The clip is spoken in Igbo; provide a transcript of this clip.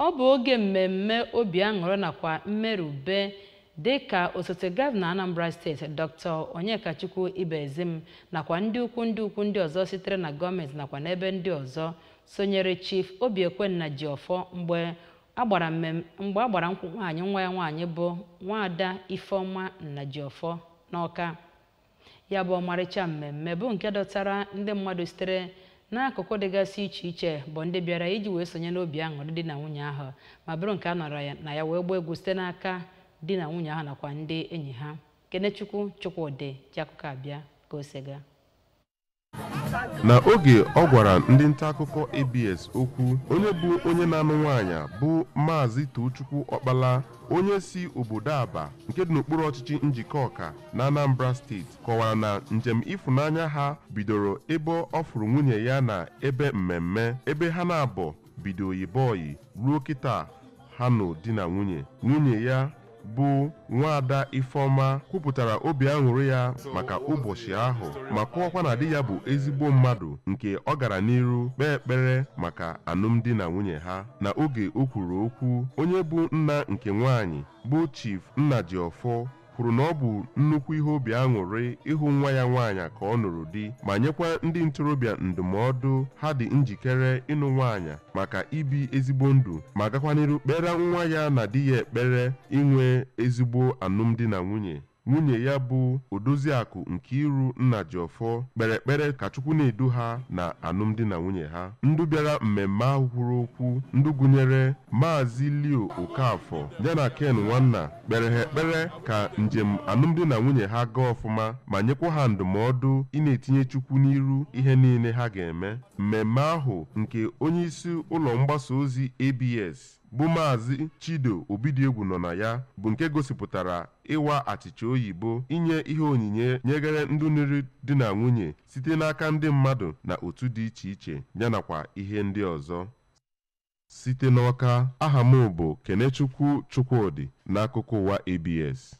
Ọ bụ oge mmemme obi aṅụrị nakwa mmerube dịka osote gọvanọ Anambra steeti Dr. Tochukwu Ibezim nakwa ndị ukwu ndị ọzọ sitere na gọọmenti nakwa n'ebe ndị ọzọ sonyere Chief Obiekwe Nnajiofor mgbe agbara nkwụ nwaanyị nwa ya nwaanyị bụ nwaada Ifeoma Nnajiofor n'Ọka. Ya bụ ọmarịcha mmemme bụ nke dọtara ndị mmadụ sitere n'akụkụ dịgasị iche iche bụ ndị bịara iji wee sonye n'obi aṅụrị di na nwunye ahụ ma bụrụ nke a nọrọ na ya wee gbaa egwu site n'aka di na nwunye ahụ nakwa ndị enyi ha. Kenechukwu Chukwudi ji akụkọ abịa ka o sega. Na oge ọ gwara ndị nta akụkọ ABS okwu, onye bụ onye na-anụ nwaanyị bụ Maazị Tochukwu Okpala, onye si obodo Aba nke dị n'okpuru ọchịchị njikọ Ọka na Anambra steeti, kọwara na njem ịfụnanya ha bidoro ebe ọ fụrụ nwunye ya na ebe mmemme ebe ha na-abọ bido oyi ruo kịta ha nọ di na nwunye ya bụ nwaada Ifeoma kwupụtara obi aṅụrị ya maka ụbọchị ahụ ma kọwakwa na di ya bụ ezigbo mmadụ nke ọ gara n'iru kpee ekpere maka alụmdi na nwunye ha. Na oge o kwuru okwu, onye bụ nna nke nwaanyị bụ Chief Nnajiofor kwuru na ọ bụ nnukwu ihe obi aṅụrị ịhụ nwa ya nwaanyị ka ọ nụrụ di ma nyekwa ndị ntorobịa ndụmọdụ ha dị njikere ịnụ nwaanyị maka ibi ezigbo ndụ ma gakwa n'iru kpere nwa ya na di ya ekpere inwe ezigbo alụmdi na nwunye. Nwunye ya bụ Odoziakụ Nkwu Nnajiofor kpere ekpere ka Chukwu na-edu ha na alụmdi na nwunye ha. Ndị bịara mmemme ahụ kwuru okwu ndị gụnyere Maazị Leo Okafọ yana Ken Nwanna kpere ha ekpere ka njem alụmdi na nwunye ha gaa ọfụma ma nyekwa ha ndụmọdụ ị na-etinye Chukwu n'iru ihe niile ha ga-eme. Mmemme ahụ nke onye isi ụlọ mgbasa ozi ABS bụ Maazị Chido Obidiegwu nọ na ya bụ nke gosipụtara ịwa achịcha oyibo, inye ihe onyinye nyegere ndị nri di na nwunye site n'aka ndị mmadụ na otu dị iche iche yanakwa ihe ndị ọzọ. Site n'Ọka, aha m bụ Kenechukwu Chukwudi n'akụkọ ụwa ABS.